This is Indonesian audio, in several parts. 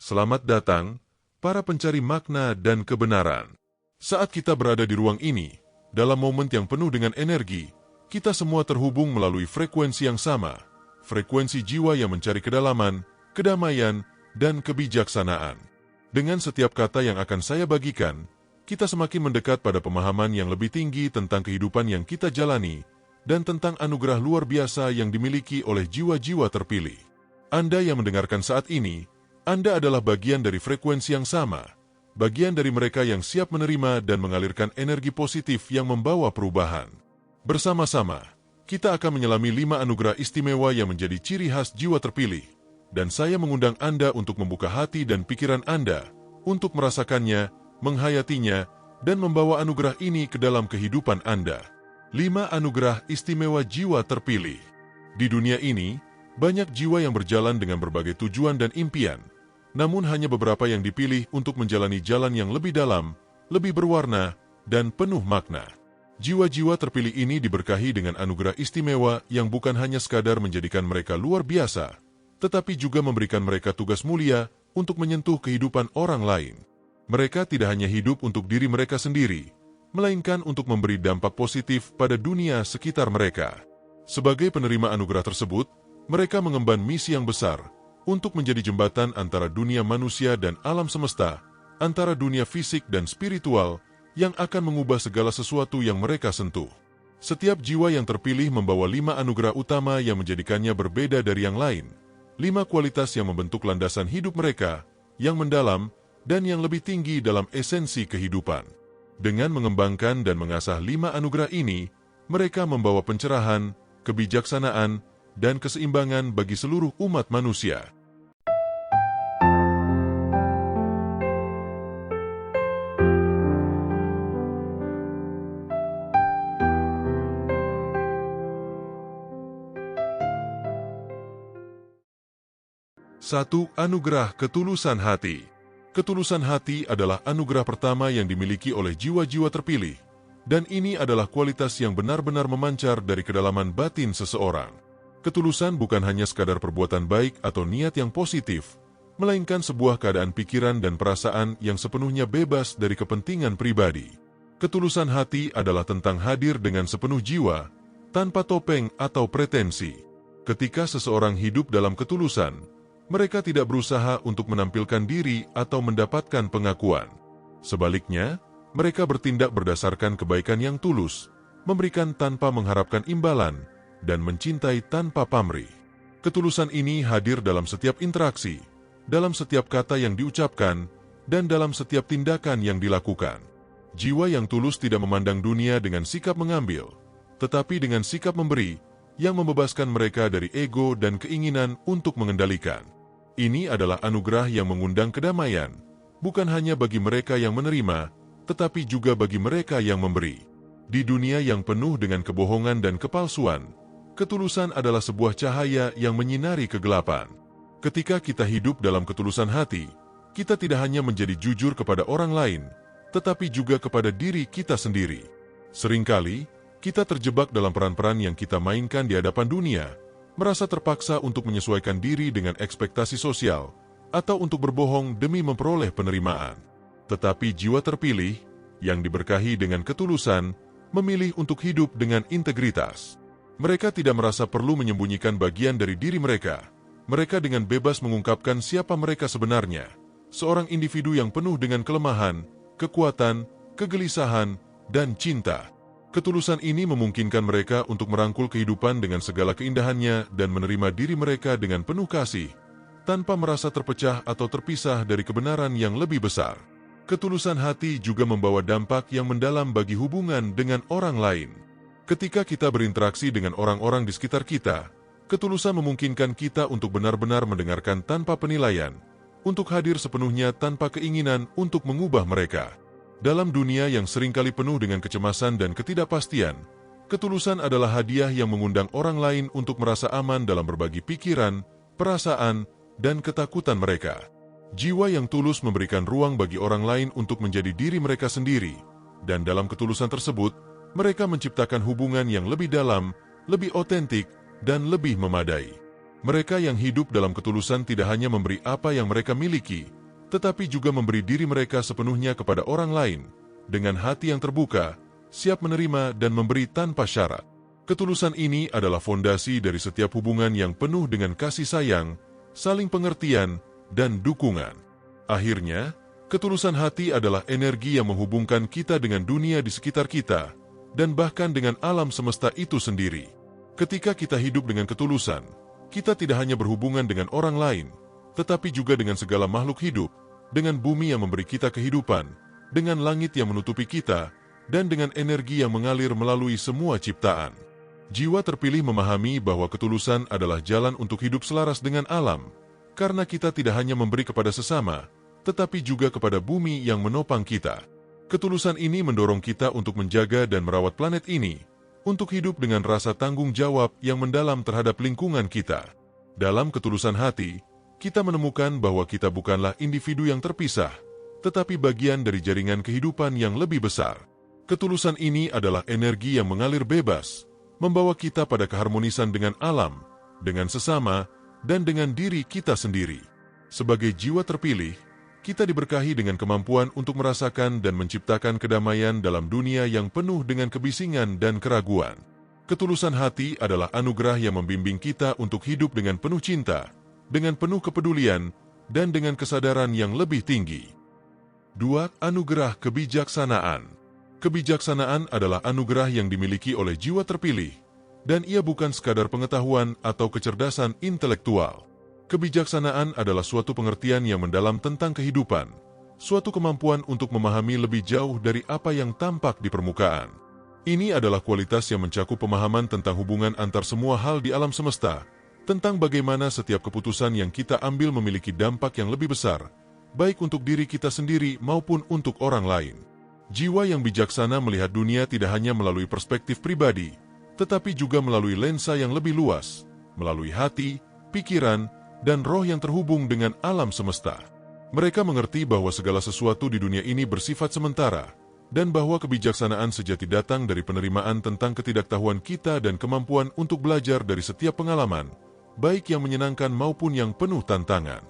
Selamat datang, para pencari makna dan kebenaran. Saat kita berada di ruang ini, dalam momen yang penuh dengan energi, kita semua terhubung melalui frekuensi yang sama, frekuensi jiwa yang mencari kedalaman, kedamaian, dan kebijaksanaan. Dengan setiap kata yang akan saya bagikan, kita semakin mendekat pada pemahaman yang lebih tinggi tentang kehidupan yang kita jalani, dan tentang anugerah luar biasa yang dimiliki oleh jiwa-jiwa terpilih. Anda yang mendengarkan saat ini, Anda adalah bagian dari frekuensi yang sama, bagian dari mereka yang siap menerima dan mengalirkan energi positif yang membawa perubahan. Bersama-sama, kita akan menyelami 5 anugerah istimewa yang menjadi ciri khas jiwa terpilih, dan saya mengundang Anda untuk membuka hati dan pikiran Anda, untuk merasakannya, menghayatinya, dan membawa anugerah ini ke dalam kehidupan Anda. 5 anugerah istimewa jiwa terpilih. Di dunia ini, banyak jiwa yang berjalan dengan berbagai tujuan dan impian, namun hanya beberapa yang dipilih untuk menjalani jalan yang lebih dalam, lebih berwarna, dan penuh makna. Jiwa-jiwa terpilih ini diberkahi dengan anugerah istimewa yang bukan hanya sekadar menjadikan mereka luar biasa, tetapi juga memberikan mereka tugas mulia untuk menyentuh kehidupan orang lain. Mereka tidak hanya hidup untuk diri mereka sendiri, melainkan untuk memberi dampak positif pada dunia sekitar mereka. Sebagai penerima anugerah tersebut, mereka mengemban misi yang besar untuk menjadi jembatan antara dunia manusia dan alam semesta, antara dunia fisik dan spiritual, yang akan mengubah segala sesuatu yang mereka sentuh. Setiap jiwa yang terpilih membawa 5 anugerah utama yang menjadikannya berbeda dari yang lain. 5 kualitas yang membentuk landasan hidup mereka, yang mendalam, dan yang lebih tinggi dalam esensi kehidupan. Dengan mengembangkan dan mengasah 5 anugerah ini, mereka membawa pencerahan, kebijaksanaan, dan keseimbangan bagi seluruh umat manusia. Satu, anugerah ketulusan hati. Ketulusan hati adalah anugerah pertama yang dimiliki oleh jiwa-jiwa terpilih, dan ini adalah kualitas yang benar-benar memancar dari kedalaman batin seseorang. Ketulusan bukan hanya sekadar perbuatan baik atau niat yang positif, melainkan sebuah keadaan pikiran dan perasaan yang sepenuhnya bebas dari kepentingan pribadi. Ketulusan hati adalah tentang hadir dengan sepenuh jiwa, tanpa topeng atau pretensi. Ketika seseorang hidup dalam ketulusan, mereka tidak berusaha untuk menampilkan diri atau mendapatkan pengakuan. Sebaliknya, mereka bertindak berdasarkan kebaikan yang tulus, memberikan tanpa mengharapkan imbalan, dan mencintai tanpa pamrih. Ketulusan ini hadir dalam setiap interaksi, dalam setiap kata yang diucapkan, dan dalam setiap tindakan yang dilakukan. Jiwa yang tulus tidak memandang dunia dengan sikap mengambil, tetapi dengan sikap memberi, yang membebaskan mereka dari ego dan keinginan untuk mengendalikan. Ini adalah anugerah yang mengundang kedamaian, bukan hanya bagi mereka yang menerima, tetapi juga bagi mereka yang memberi. Di dunia yang penuh dengan kebohongan dan kepalsuan, ketulusan adalah sebuah cahaya yang menyinari kegelapan. Ketika kita hidup dalam ketulusan hati, kita tidak hanya menjadi jujur kepada orang lain, tetapi juga kepada diri kita sendiri. Seringkali, kita terjebak dalam peran-peran yang kita mainkan di hadapan dunia, merasa terpaksa untuk menyesuaikan diri dengan ekspektasi sosial, atau untuk berbohong demi memperoleh penerimaan. Tetapi jiwa terpilih, yang diberkahi dengan ketulusan, memilih untuk hidup dengan integritas. Mereka tidak merasa perlu menyembunyikan bagian dari diri mereka. Mereka dengan bebas mengungkapkan siapa mereka sebenarnya, seorang individu yang penuh dengan kelemahan, kekuatan, kegelisahan, dan cinta. Ketulusan ini memungkinkan mereka untuk merangkul kehidupan dengan segala keindahannya dan menerima diri mereka dengan penuh kasih, tanpa merasa terpecah atau terpisah dari kebenaran yang lebih besar. Ketulusan hati juga membawa dampak yang mendalam bagi hubungan dengan orang lain. Ketika kita berinteraksi dengan orang-orang di sekitar kita, ketulusan memungkinkan kita untuk benar-benar mendengarkan tanpa penilaian, untuk hadir sepenuhnya tanpa keinginan untuk mengubah mereka. Dalam dunia yang seringkali penuh dengan kecemasan dan ketidakpastian, ketulusan adalah hadiah yang mengundang orang lain untuk merasa aman dalam berbagi pikiran, perasaan, dan ketakutan mereka. Jiwa yang tulus memberikan ruang bagi orang lain untuk menjadi diri mereka sendiri, dan dalam ketulusan tersebut, mereka menciptakan hubungan yang lebih dalam, lebih otentik, dan lebih memadai. Mereka yang hidup dalam ketulusan tidak hanya memberi apa yang mereka miliki, tetapi juga memberi diri mereka sepenuhnya kepada orang lain, dengan hati yang terbuka, siap menerima dan memberi tanpa syarat. Ketulusan ini adalah fondasi dari setiap hubungan yang penuh dengan kasih sayang, saling pengertian, dan dukungan. Akhirnya, ketulusan hati adalah energi yang menghubungkan kita dengan dunia di sekitar kita, dan bahkan dengan alam semesta itu sendiri. Ketika kita hidup dengan ketulusan, kita tidak hanya berhubungan dengan orang lain, tetapi juga dengan segala makhluk hidup, dengan bumi yang memberi kita kehidupan, dengan langit yang menutupi kita, dan dengan energi yang mengalir melalui semua ciptaan. Jiwa terpilih memahami bahwa ketulusan adalah jalan untuk hidup selaras dengan alam, karena kita tidak hanya memberi kepada sesama, tetapi juga kepada bumi yang menopang kita. Ketulusan ini mendorong kita untuk menjaga dan merawat planet ini, untuk hidup dengan rasa tanggung jawab yang mendalam terhadap lingkungan kita. Dalam ketulusan hati, kita menemukan bahwa kita bukanlah individu yang terpisah, tetapi bagian dari jaringan kehidupan yang lebih besar. Ketulusan ini adalah energi yang mengalir bebas, membawa kita pada keharmonisan dengan alam, dengan sesama, dan dengan diri kita sendiri. Sebagai jiwa terpilih, kita diberkahi dengan kemampuan untuk merasakan dan menciptakan kedamaian dalam dunia yang penuh dengan kebisingan dan keraguan. Ketulusan hati adalah anugerah yang membimbing kita untuk hidup dengan penuh cinta, dengan penuh kepedulian, dan dengan kesadaran yang lebih tinggi. 2. Anugerah kebijaksanaan. Kebijaksanaan adalah anugerah yang dimiliki oleh jiwa terpilih, dan ia bukan sekadar pengetahuan atau kecerdasan intelektual. Kebijaksanaan adalah suatu pengertian yang mendalam tentang kehidupan, suatu kemampuan untuk memahami lebih jauh dari apa yang tampak di permukaan. Ini adalah kualitas yang mencakup pemahaman tentang hubungan antar semua hal di alam semesta, tentang bagaimana setiap keputusan yang kita ambil memiliki dampak yang lebih besar, baik untuk diri kita sendiri maupun untuk orang lain. Jiwa yang bijaksana melihat dunia tidak hanya melalui perspektif pribadi, tetapi juga melalui lensa yang lebih luas, melalui hati, pikiran, dan roh yang terhubung dengan alam semesta. Mereka mengerti bahwa segala sesuatu di dunia ini bersifat sementara, dan bahwa kebijaksanaan sejati datang dari penerimaan tentang ketidaktahuan kita dan kemampuan untuk belajar dari setiap pengalaman, baik yang menyenangkan maupun yang penuh tantangan.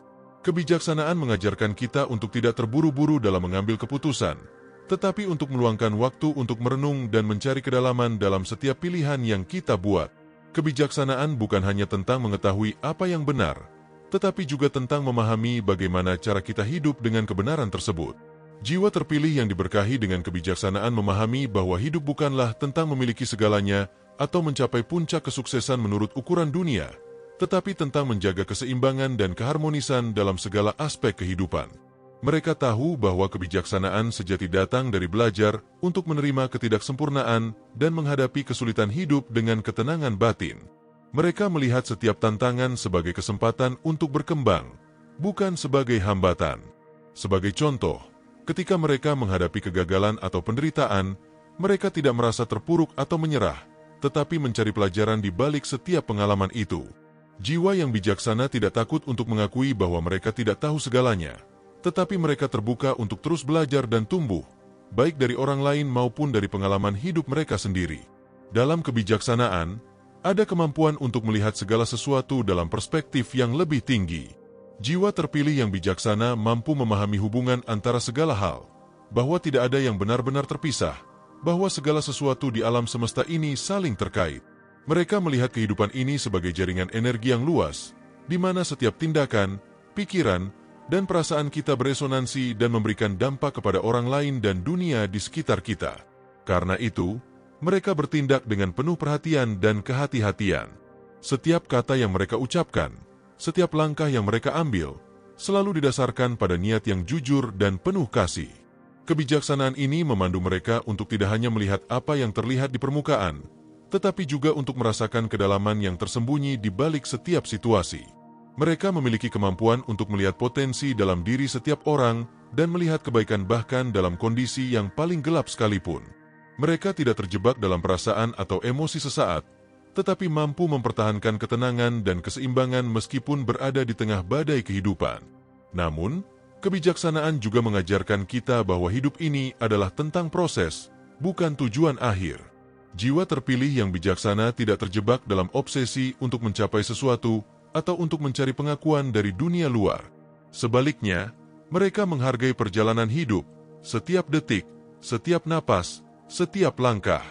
Kebijaksanaan mengajarkan kita untuk tidak terburu-buru dalam mengambil keputusan, tetapi untuk meluangkan waktu untuk merenung dan mencari kedalaman dalam setiap pilihan yang kita buat. Kebijaksanaan bukan hanya tentang mengetahui apa yang benar, tetapi juga tentang memahami bagaimana cara kita hidup dengan kebenaran tersebut. Jiwa terpilih yang diberkahi dengan kebijaksanaan memahami bahwa hidup bukanlah tentang memiliki segalanya atau mencapai puncak kesuksesan menurut ukuran dunia, tetapi tentang menjaga keseimbangan dan keharmonisan dalam segala aspek kehidupan. Mereka tahu bahwa kebijaksanaan sejati datang dari belajar untuk menerima ketidaksempurnaan dan menghadapi kesulitan hidup dengan ketenangan batin. Mereka melihat setiap tantangan sebagai kesempatan untuk berkembang, bukan sebagai hambatan. Sebagai contoh, ketika mereka menghadapi kegagalan atau penderitaan, mereka tidak merasa terpuruk atau menyerah, tetapi mencari pelajaran di balik setiap pengalaman itu. Jiwa yang bijaksana tidak takut untuk mengakui bahwa mereka tidak tahu segalanya, tetapi mereka terbuka untuk terus belajar dan tumbuh, baik dari orang lain maupun dari pengalaman hidup mereka sendiri. Dalam kebijaksanaan, ada kemampuan untuk melihat segala sesuatu dalam perspektif yang lebih tinggi. Jiwa terpilih yang bijaksana mampu memahami hubungan antara segala hal, bahwa tidak ada yang benar-benar terpisah, bahwa segala sesuatu di alam semesta ini saling terkait. Mereka melihat kehidupan ini sebagai jaringan energi yang luas, di mana setiap tindakan, pikiran, dan perasaan kita beresonansi dan memberikan dampak kepada orang lain dan dunia di sekitar kita. Karena itu, mereka bertindak dengan penuh perhatian dan kehati-hatian. Setiap kata yang mereka ucapkan, setiap langkah yang mereka ambil, selalu didasarkan pada niat yang jujur dan penuh kasih. Kebijaksanaan ini memandu mereka untuk tidak hanya melihat apa yang terlihat di permukaan, tetapi juga untuk merasakan kedalaman yang tersembunyi di balik setiap situasi. Mereka memiliki kemampuan untuk melihat potensi dalam diri setiap orang dan melihat kebaikan bahkan dalam kondisi yang paling gelap sekalipun. Mereka tidak terjebak dalam perasaan atau emosi sesaat, tetapi mampu mempertahankan ketenangan dan keseimbangan meskipun berada di tengah badai kehidupan. Namun, kebijaksanaan juga mengajarkan kita bahwa hidup ini adalah tentang proses, bukan tujuan akhir. Jiwa terpilih yang bijaksana tidak terjebak dalam obsesi untuk mencapai sesuatu, atau untuk mencari pengakuan dari dunia luar. Sebaliknya, mereka menghargai perjalanan hidup, setiap detik, setiap napas, setiap langkah.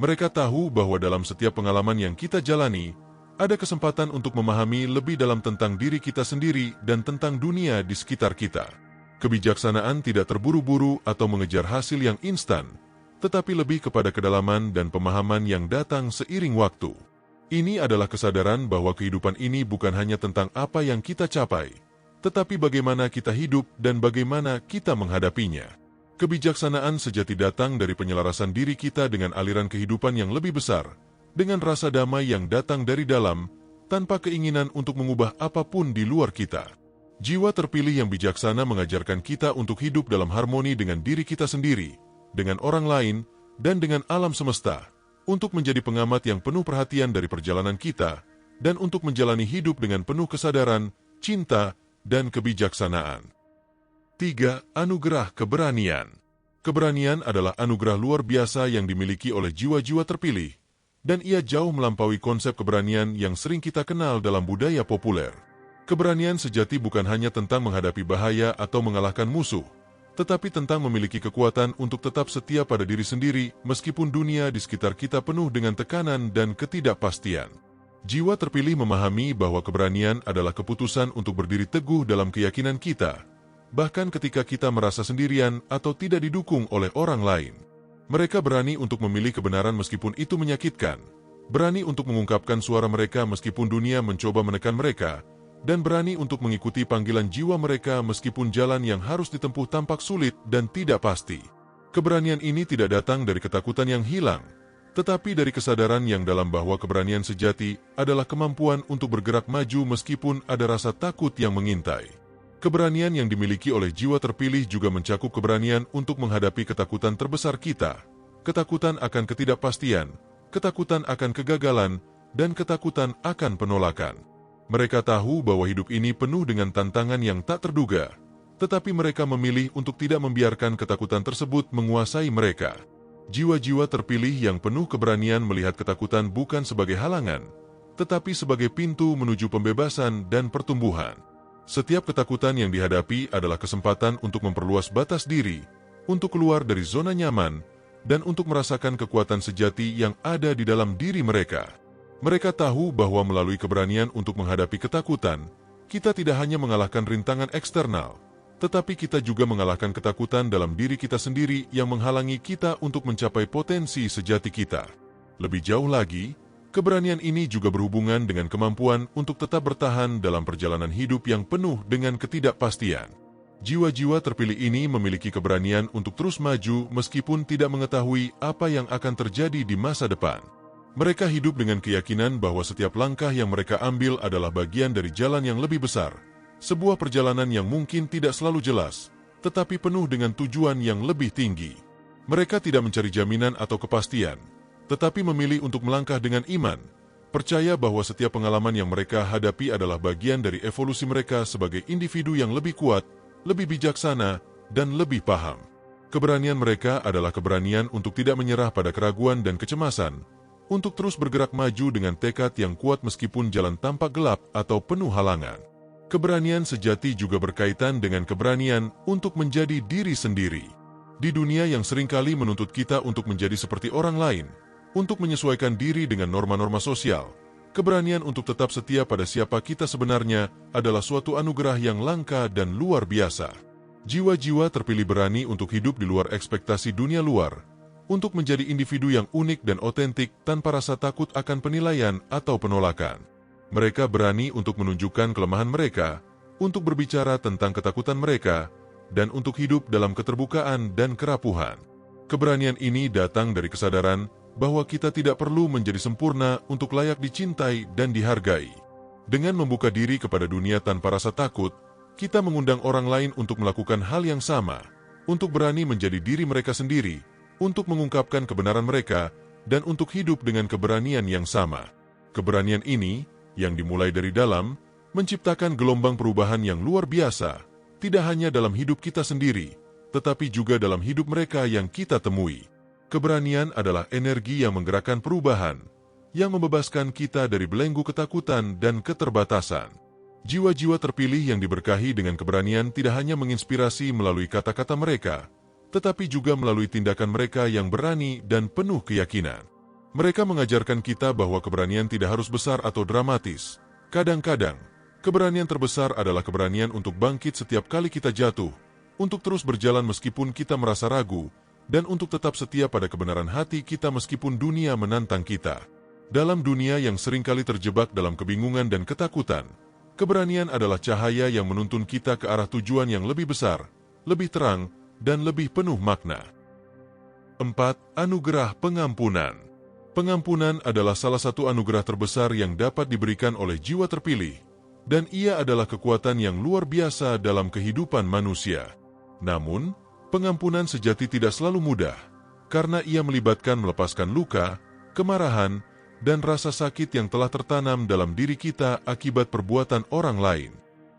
Mereka tahu bahwa dalam setiap pengalaman yang kita jalani, ada kesempatan untuk memahami lebih dalam tentang diri kita sendiri dan tentang dunia di sekitar kita. Kebijaksanaan tidak terburu-buru atau mengejar hasil yang instan, tetapi lebih kepada kedalaman dan pemahaman yang datang seiring waktu. Ini adalah kesadaran bahwa kehidupan ini bukan hanya tentang apa yang kita capai, tetapi bagaimana kita hidup dan bagaimana kita menghadapinya. Kebijaksanaan sejati datang dari penyelarasan diri kita dengan aliran kehidupan yang lebih besar, dengan rasa damai yang datang dari dalam, tanpa keinginan untuk mengubah apapun di luar kita. Jiwa terpilih yang bijaksana mengajarkan kita untuk hidup dalam harmoni dengan diri kita sendiri, dengan orang lain, dan dengan alam semesta, untuk menjadi pengamat yang penuh perhatian dari perjalanan kita, dan untuk menjalani hidup dengan penuh kesadaran, cinta, dan kebijaksanaan. 3. Anugerah keberanian. Keberanian adalah anugerah luar biasa yang dimiliki oleh jiwa-jiwa terpilih, dan ia jauh melampaui konsep keberanian yang sering kita kenal dalam budaya populer. Keberanian sejati bukan hanya tentang menghadapi bahaya atau mengalahkan musuh, tetapi tentang memiliki kekuatan untuk tetap setia pada diri sendiri meskipun dunia di sekitar kita penuh dengan tekanan dan ketidakpastian. Jiwa terpilih memahami bahwa keberanian adalah keputusan untuk berdiri teguh dalam keyakinan kita, bahkan ketika kita merasa sendirian atau tidak didukung oleh orang lain. Mereka berani untuk memilih kebenaran meskipun itu menyakitkan, berani untuk mengungkapkan suara mereka meskipun dunia mencoba menekan mereka, dan berani untuk mengikuti panggilan jiwa mereka meskipun jalan yang harus ditempuh tampak sulit dan tidak pasti. Keberanian ini tidak datang dari ketakutan yang hilang, tetapi dari kesadaran yang dalam bahwa keberanian sejati adalah kemampuan untuk bergerak maju meskipun ada rasa takut yang mengintai. Keberanian yang dimiliki oleh jiwa terpilih juga mencakup keberanian untuk menghadapi ketakutan terbesar kita, ketakutan akan ketidakpastian, ketakutan akan kegagalan, dan ketakutan akan penolakan. Mereka tahu bahwa hidup ini penuh dengan tantangan yang tak terduga, tetapi mereka memilih untuk tidak membiarkan ketakutan tersebut menguasai mereka. Jiwa-jiwa terpilih yang penuh keberanian melihat ketakutan bukan sebagai halangan, tetapi sebagai pintu menuju pembebasan dan pertumbuhan. Setiap ketakutan yang dihadapi adalah kesempatan untuk memperluas batas diri, untuk keluar dari zona nyaman, dan untuk merasakan kekuatan sejati yang ada di dalam diri mereka. Mereka tahu bahwa melalui keberanian untuk menghadapi ketakutan, kita tidak hanya mengalahkan rintangan eksternal, tetapi kita juga mengalahkan ketakutan dalam diri kita sendiri yang menghalangi kita untuk mencapai potensi sejati kita. Lebih jauh lagi, keberanian ini juga berhubungan dengan kemampuan untuk tetap bertahan dalam perjalanan hidup yang penuh dengan ketidakpastian. Jiwa-jiwa terpilih ini memiliki keberanian untuk terus maju meskipun tidak mengetahui apa yang akan terjadi di masa depan. Mereka hidup dengan keyakinan bahwa setiap langkah yang mereka ambil adalah bagian dari jalan yang lebih besar, sebuah perjalanan yang mungkin tidak selalu jelas, tetapi penuh dengan tujuan yang lebih tinggi. Mereka tidak mencari jaminan atau kepastian, tetapi memilih untuk melangkah dengan iman, percaya bahwa setiap pengalaman yang mereka hadapi adalah bagian dari evolusi mereka sebagai individu yang lebih kuat, lebih bijaksana, dan lebih paham. Keberanian mereka adalah keberanian untuk tidak menyerah pada keraguan dan kecemasan, untuk terus bergerak maju dengan tekad yang kuat meskipun jalan tampak gelap atau penuh halangan. Keberanian sejati juga berkaitan dengan keberanian untuk menjadi diri sendiri. Di dunia yang seringkali menuntut kita untuk menjadi seperti orang lain, untuk menyesuaikan diri dengan norma-norma sosial, keberanian untuk tetap setia pada siapa kita sebenarnya adalah suatu anugerah yang langka dan luar biasa. Jiwa-jiwa terpilih berani untuk hidup di luar ekspektasi dunia luar, untuk menjadi individu yang unik dan otentik tanpa rasa takut akan penilaian atau penolakan. Mereka berani untuk menunjukkan kelemahan mereka, untuk berbicara tentang ketakutan mereka, dan untuk hidup dalam keterbukaan dan kerapuhan. Keberanian ini datang dari kesadaran bahwa kita tidak perlu menjadi sempurna untuk layak dicintai dan dihargai. Dengan membuka diri kepada dunia tanpa rasa takut, kita mengundang orang lain untuk melakukan hal yang sama, untuk berani menjadi diri mereka sendiri, untuk mengungkapkan kebenaran mereka, dan untuk hidup dengan keberanian yang sama. Keberanian ini, yang dimulai dari dalam, menciptakan gelombang perubahan yang luar biasa, tidak hanya dalam hidup kita sendiri, tetapi juga dalam hidup mereka yang kita temui. Keberanian adalah energi yang menggerakkan perubahan, yang membebaskan kita dari belenggu ketakutan dan keterbatasan. Jiwa-jiwa terpilih yang diberkahi dengan keberanian tidak hanya menginspirasi melalui kata-kata mereka, tetapi juga melalui tindakan mereka yang berani dan penuh keyakinan. Mereka mengajarkan kita bahwa keberanian tidak harus besar atau dramatis. Kadang-kadang, keberanian terbesar adalah keberanian untuk bangkit setiap kali kita jatuh, untuk terus berjalan meskipun kita merasa ragu, dan untuk tetap setia pada kebenaran hati kita meskipun dunia menantang kita. Dalam dunia yang seringkali terjebak dalam kebingungan dan ketakutan, keberanian adalah cahaya yang menuntun kita ke arah tujuan yang lebih besar, lebih terang, dan lebih penuh makna. 4. Anugerah pengampunan. Pengampunan adalah salah satu anugerah terbesar yang dapat diberikan oleh jiwa terpilih, dan ia adalah kekuatan yang luar biasa dalam kehidupan manusia. Namun, pengampunan sejati tidak selalu mudah, karena ia melibatkan melepaskan luka, kemarahan, dan rasa sakit yang telah tertanam dalam diri kita akibat perbuatan orang lain.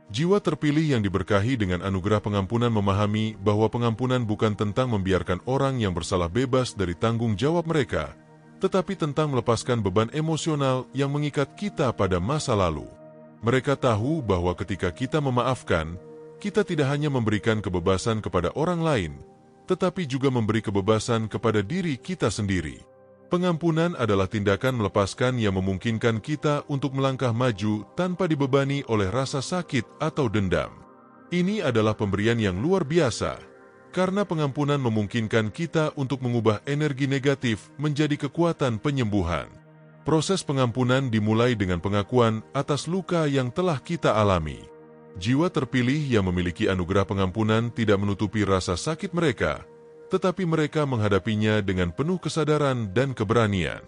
Jiwa terpilih yang diberkahi dengan anugerah pengampunan memahami bahwa pengampunan bukan tentang membiarkan orang yang bersalah bebas dari tanggung jawab mereka, tetapi tentang melepaskan beban emosional yang mengikat kita pada masa lalu. Mereka tahu bahwa ketika kita memaafkan, kita tidak hanya memberikan kebebasan kepada orang lain, tetapi juga memberi kebebasan kepada diri kita sendiri. Pengampunan adalah tindakan melepaskan yang memungkinkan kita untuk melangkah maju tanpa dibebani oleh rasa sakit atau dendam. Ini adalah pemberian yang luar biasa, karena pengampunan memungkinkan kita untuk mengubah energi negatif menjadi kekuatan penyembuhan. Proses pengampunan dimulai dengan pengakuan atas luka yang telah kita alami. Jiwa terpilih yang memiliki anugerah pengampunan tidak menutupi rasa sakit mereka, tetapi mereka menghadapinya dengan penuh kesadaran dan keberanian.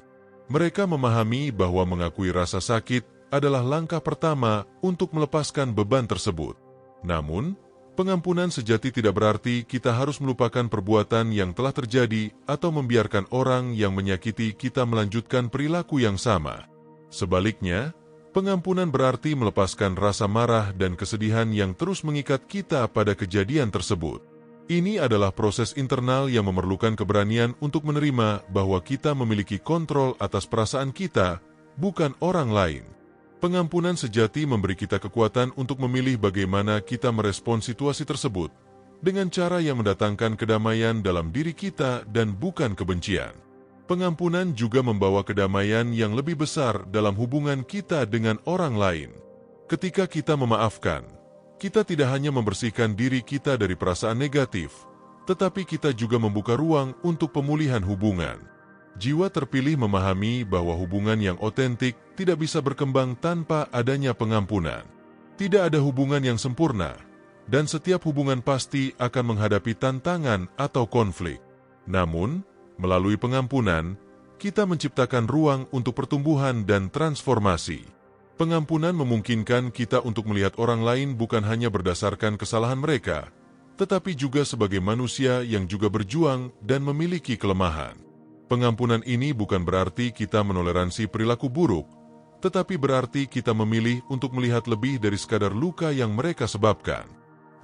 Mereka memahami bahwa mengakui rasa sakit adalah langkah pertama untuk melepaskan beban tersebut. Namun, pengampunan sejati tidak berarti kita harus melupakan perbuatan yang telah terjadi atau membiarkan orang yang menyakiti kita melanjutkan perilaku yang sama. Sebaliknya, pengampunan berarti melepaskan rasa marah dan kesedihan yang terus mengikat kita pada kejadian tersebut. Ini adalah proses internal yang memerlukan keberanian untuk menerima bahwa kita memiliki kontrol atas perasaan kita, bukan orang lain. Pengampunan sejati memberi kita kekuatan untuk memilih bagaimana kita merespons situasi tersebut, dengan cara yang mendatangkan kedamaian dalam diri kita dan bukan kebencian. Pengampunan juga membawa kedamaian yang lebih besar dalam hubungan kita dengan orang lain. Ketika kita memaafkan, kita tidak hanya membersihkan diri kita dari perasaan negatif, tetapi kita juga membuka ruang untuk pemulihan hubungan. Jiwa terpilih memahami bahwa hubungan yang otentik tidak bisa berkembang tanpa adanya pengampunan. Tidak ada hubungan yang sempurna, dan setiap hubungan pasti akan menghadapi tantangan atau konflik. Namun, melalui pengampunan, kita menciptakan ruang untuk pertumbuhan dan transformasi. Pengampunan memungkinkan kita untuk melihat orang lain bukan hanya berdasarkan kesalahan mereka, tetapi juga sebagai manusia yang juga berjuang dan memiliki kelemahan. Pengampunan ini bukan berarti kita menoleransi perilaku buruk, tetapi berarti kita memilih untuk melihat lebih dari sekadar luka yang mereka sebabkan.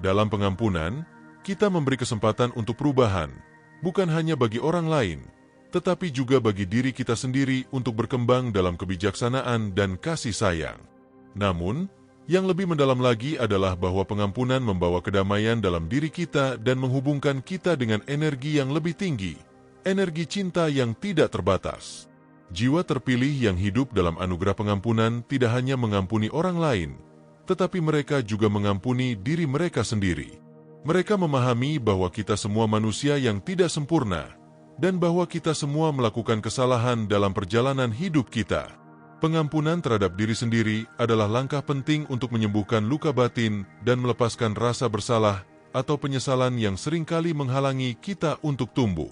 Dalam pengampunan, kita memberi kesempatan untuk perubahan, bukan hanya bagi orang lain, tetapi juga bagi diri kita sendiri untuk berkembang dalam kebijaksanaan dan kasih sayang. Namun, yang lebih mendalam lagi adalah bahwa pengampunan membawa kedamaian dalam diri kita dan menghubungkan kita dengan energi yang lebih tinggi, energi cinta yang tidak terbatas. Jiwa terpilih yang hidup dalam anugerah pengampunan tidak hanya mengampuni orang lain, tetapi mereka juga mengampuni diri mereka sendiri. Mereka memahami bahwa kita semua manusia yang tidak sempurna, dan bahwa kita semua melakukan kesalahan dalam perjalanan hidup kita. Pengampunan terhadap diri sendiri adalah langkah penting untuk menyembuhkan luka batin dan melepaskan rasa bersalah atau penyesalan yang seringkali menghalangi kita untuk tumbuh.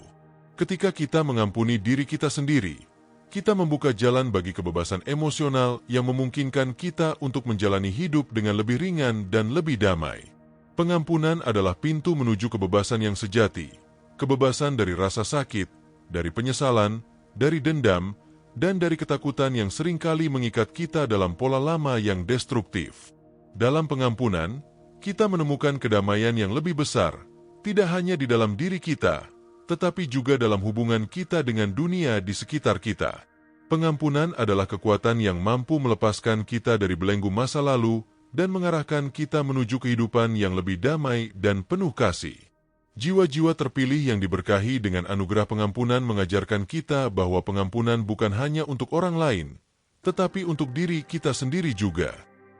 Ketika kita mengampuni diri kita sendiri, kita membuka jalan bagi kebebasan emosional yang memungkinkan kita untuk menjalani hidup dengan lebih ringan dan lebih damai. Pengampunan adalah pintu menuju kebebasan yang sejati. Kebebasan dari rasa sakit, dari penyesalan, dari dendam, dan dari ketakutan yang seringkali mengikat kita dalam pola lama yang destruktif. Dalam pengampunan, kita menemukan kedamaian yang lebih besar, tidak hanya di dalam diri kita, tetapi juga dalam hubungan kita dengan dunia di sekitar kita. Pengampunan adalah kekuatan yang mampu melepaskan kita dari belenggu masa lalu dan mengarahkan kita menuju kehidupan yang lebih damai dan penuh kasih. Jiwa-jiwa terpilih yang diberkahi dengan anugerah pengampunan mengajarkan kita bahwa pengampunan bukan hanya untuk orang lain, tetapi untuk diri kita sendiri juga.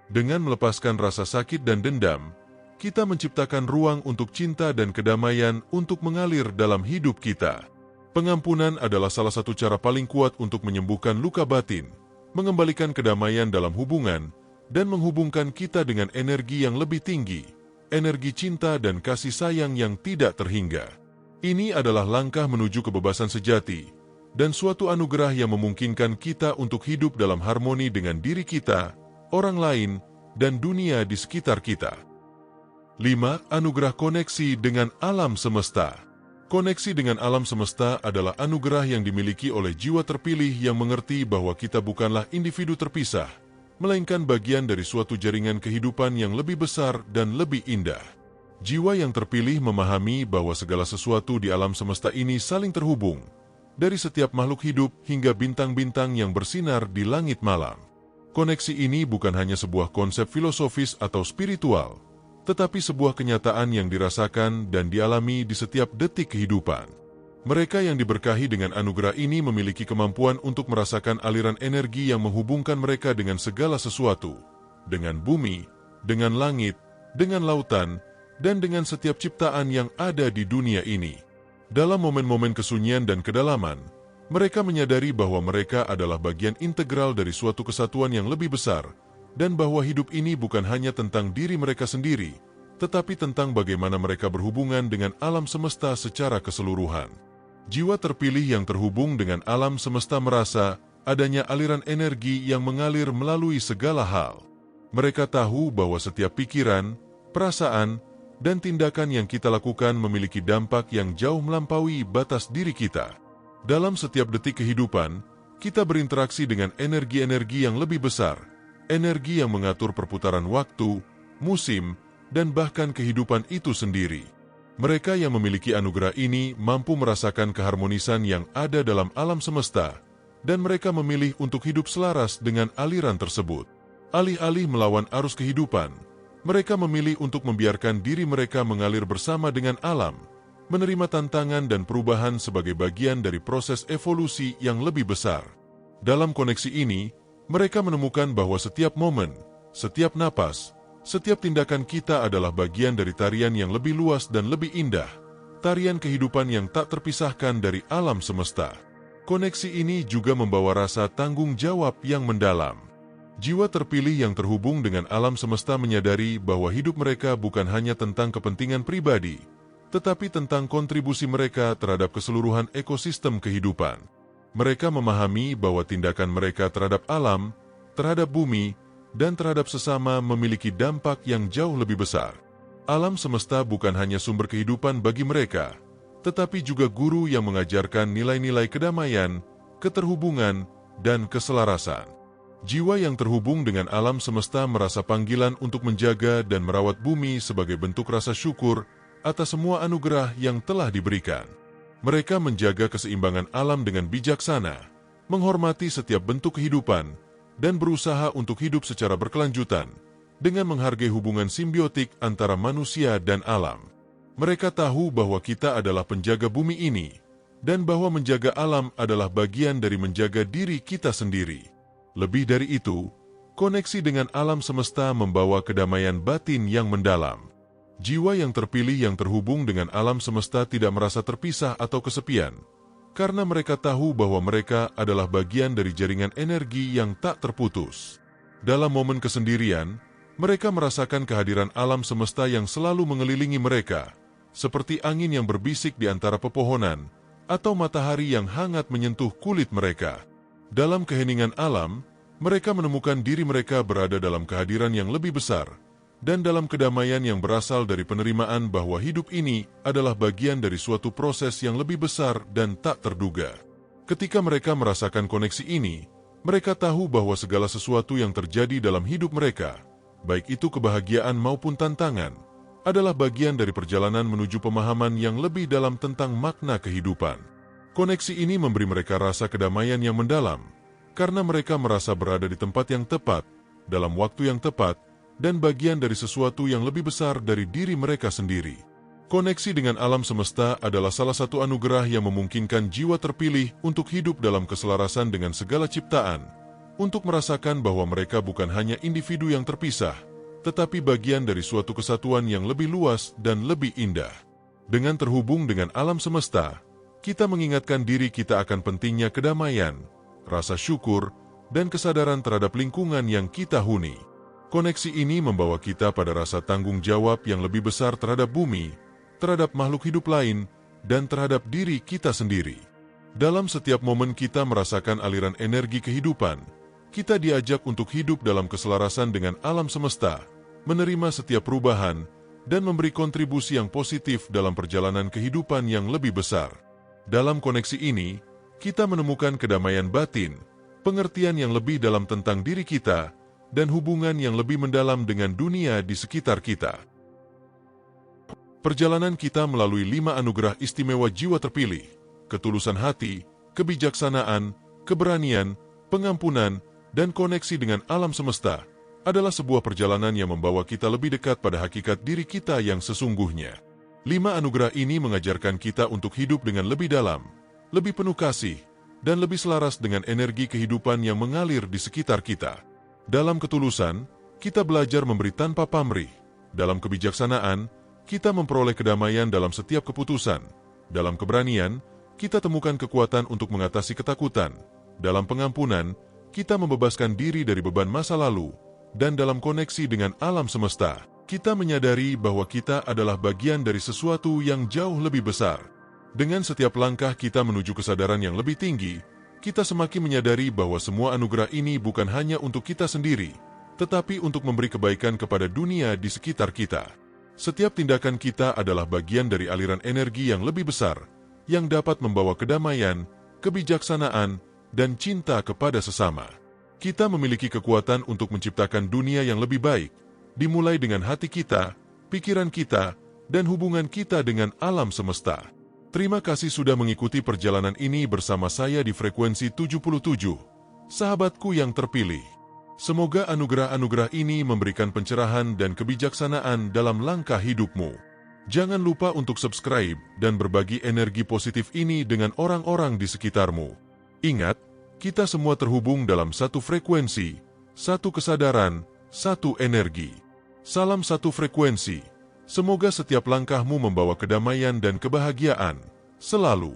Dengan melepaskan rasa sakit dan dendam, kita menciptakan ruang untuk cinta dan kedamaian untuk mengalir dalam hidup kita. Pengampunan adalah salah satu cara paling kuat untuk menyembuhkan luka batin, mengembalikan kedamaian dalam hubungan, dan menghubungkan kita dengan energi yang lebih tinggi, energi cinta dan kasih sayang yang tidak terhingga. Ini adalah langkah menuju kebebasan sejati, dan suatu anugerah yang memungkinkan kita untuk hidup dalam harmoni dengan diri kita, orang lain, dan dunia di sekitar kita. 5. Anugerah koneksi dengan alam semesta. Koneksi dengan alam semesta adalah anugerah yang dimiliki oleh jiwa terpilih yang mengerti bahwa kita bukanlah individu terpisah, melainkan bagian dari suatu jaringan kehidupan yang lebih besar dan lebih indah. Jiwa yang terpilih memahami bahwa segala sesuatu di alam semesta ini saling terhubung, dari setiap makhluk hidup hingga bintang-bintang yang bersinar di langit malam. Koneksi ini bukan hanya sebuah konsep filosofis atau spiritual, tetapi sebuah kenyataan yang dirasakan dan dialami di setiap detik kehidupan. Mereka yang diberkahi dengan anugerah ini memiliki kemampuan untuk merasakan aliran energi yang menghubungkan mereka dengan segala sesuatu, dengan bumi, dengan langit, dengan lautan, dan dengan setiap ciptaan yang ada di dunia ini. Dalam momen-momen kesunyian dan kedalaman, mereka menyadari bahwa mereka adalah bagian integral dari suatu kesatuan yang lebih besar, dan bahwa hidup ini bukan hanya tentang diri mereka sendiri, tetapi tentang bagaimana mereka berhubungan dengan alam semesta secara keseluruhan. Jiwa terpilih yang terhubung dengan alam semesta merasa adanya aliran energi yang mengalir melalui segala hal. Mereka tahu bahwa setiap pikiran, perasaan, dan tindakan yang kita lakukan memiliki dampak yang jauh melampaui batas diri kita. Dalam setiap detik kehidupan, kita berinteraksi dengan energi-energi yang lebih besar, energi yang mengatur perputaran waktu, musim, dan bahkan kehidupan itu sendiri. Mereka yang memiliki anugerah ini mampu merasakan keharmonisan yang ada dalam alam semesta, dan mereka memilih untuk hidup selaras dengan aliran tersebut. Alih-alih melawan arus kehidupan, mereka memilih untuk membiarkan diri mereka mengalir bersama dengan alam, menerima tantangan dan perubahan sebagai bagian dari proses evolusi yang lebih besar. Dalam koneksi ini, mereka menemukan bahwa setiap momen, setiap napas, setiap tindakan kita adalah bagian dari tarian yang lebih luas dan lebih indah, tarian kehidupan yang tak terpisahkan dari alam semesta. Koneksi ini juga membawa rasa tanggung jawab yang mendalam. Jiwa terpilih yang terhubung dengan alam semesta menyadari bahwa hidup mereka bukan hanya tentang kepentingan pribadi, tetapi tentang kontribusi mereka terhadap keseluruhan ekosistem kehidupan. Mereka memahami bahwa tindakan mereka terhadap alam, terhadap bumi, dan terhadap sesama memiliki dampak yang jauh lebih besar. Alam semesta bukan hanya sumber kehidupan bagi mereka, tetapi juga guru yang mengajarkan nilai-nilai kedamaian, keterhubungan, dan keselarasan. Jiwa yang terhubung dengan alam semesta merasa panggilan untuk menjaga dan merawat bumi sebagai bentuk rasa syukur atas semua anugerah yang telah diberikan. Mereka menjaga keseimbangan alam dengan bijaksana, menghormati setiap bentuk kehidupan, dan berusaha untuk hidup secara berkelanjutan dengan menghargai hubungan simbiotik antara manusia dan alam. Mereka tahu bahwa kita adalah penjaga bumi ini, dan bahwa menjaga alam adalah bagian dari menjaga diri kita sendiri. Lebih dari itu, koneksi dengan alam semesta membawa kedamaian batin yang mendalam. Jiwa yang terpilih yang terhubung dengan alam semesta tidak merasa terpisah atau kesepian, karena mereka tahu bahwa mereka adalah bagian dari jaringan energi yang tak terputus. Dalam momen kesendirian, mereka merasakan kehadiran alam semesta yang selalu mengelilingi mereka, seperti angin yang berbisik di antara pepohonan, atau matahari yang hangat menyentuh kulit mereka. Dalam keheningan alam, mereka menemukan diri mereka berada dalam kehadiran yang lebih besar, dan dalam kedamaian yang berasal dari penerimaan bahwa hidup ini adalah bagian dari suatu proses yang lebih besar dan tak terduga. Ketika mereka merasakan koneksi ini, mereka tahu bahwa segala sesuatu yang terjadi dalam hidup mereka, baik itu kebahagiaan maupun tantangan, adalah bagian dari perjalanan menuju pemahaman yang lebih dalam tentang makna kehidupan. Koneksi ini memberi mereka rasa kedamaian yang mendalam, karena mereka merasa berada di tempat yang tepat, dalam waktu yang tepat, dan bagian dari sesuatu yang lebih besar dari diri mereka sendiri. Koneksi dengan alam semesta adalah salah satu anugerah yang memungkinkan jiwa terpilih untuk hidup dalam keselarasan dengan segala ciptaan, untuk merasakan bahwa mereka bukan hanya individu yang terpisah, tetapi bagian dari suatu kesatuan yang lebih luas dan lebih indah. Dengan terhubung dengan alam semesta, kita mengingatkan diri kita akan pentingnya kedamaian, rasa syukur, dan kesadaran terhadap lingkungan yang kita huni. Koneksi ini membawa kita pada rasa tanggung jawab yang lebih besar terhadap bumi, terhadap makhluk hidup lain, dan terhadap diri kita sendiri. Dalam setiap momen kita merasakan aliran energi kehidupan, kita diajak untuk hidup dalam keselarasan dengan alam semesta, menerima setiap perubahan, dan memberi kontribusi yang positif dalam perjalanan kehidupan yang lebih besar. Dalam koneksi ini, kita menemukan kedamaian batin, pengertian yang lebih dalam tentang diri kita, dan hubungan yang lebih mendalam dengan dunia di sekitar kita. Perjalanan kita melalui 5 anugerah istimewa jiwa terpilih, ketulusan hati, kebijaksanaan, keberanian, pengampunan, dan koneksi dengan alam semesta, adalah sebuah perjalanan yang membawa kita lebih dekat pada hakikat diri kita yang sesungguhnya. 5 anugerah ini mengajarkan kita untuk hidup dengan lebih dalam, lebih penuh kasih, dan lebih selaras dengan energi kehidupan yang mengalir di sekitar kita. Dalam ketulusan, kita belajar memberi tanpa pamrih. Dalam kebijaksanaan, kita memperoleh kedamaian dalam setiap keputusan. Dalam keberanian, kita temukan kekuatan untuk mengatasi ketakutan. Dalam pengampunan, kita membebaskan diri dari beban masa lalu. Dan dalam koneksi dengan alam semesta, kita menyadari bahwa kita adalah bagian dari sesuatu yang jauh lebih besar. Dengan setiap langkah kita menuju kesadaran yang lebih tinggi, kita semakin menyadari bahwa semua anugerah ini bukan hanya untuk kita sendiri, tetapi untuk memberi kebaikan kepada dunia di sekitar kita. Setiap tindakan kita adalah bagian dari aliran energi yang lebih besar, yang dapat membawa kedamaian, kebijaksanaan, dan cinta kepada sesama. Kita memiliki kekuatan untuk menciptakan dunia yang lebih baik, dimulai dengan hati kita, pikiran kita, dan hubungan kita dengan alam semesta. Terima kasih sudah mengikuti perjalanan ini bersama saya di frekuensi 77, sahabatku yang terpilih. Semoga anugerah-anugerah ini memberikan pencerahan dan kebijaksanaan dalam langkah hidupmu. Jangan lupa untuk subscribe dan berbagi energi positif ini dengan orang-orang di sekitarmu. Ingat, kita semua terhubung dalam satu frekuensi, satu kesadaran, satu energi. Salam satu frekuensi. Semoga setiap langkahmu membawa kedamaian dan kebahagiaan selalu.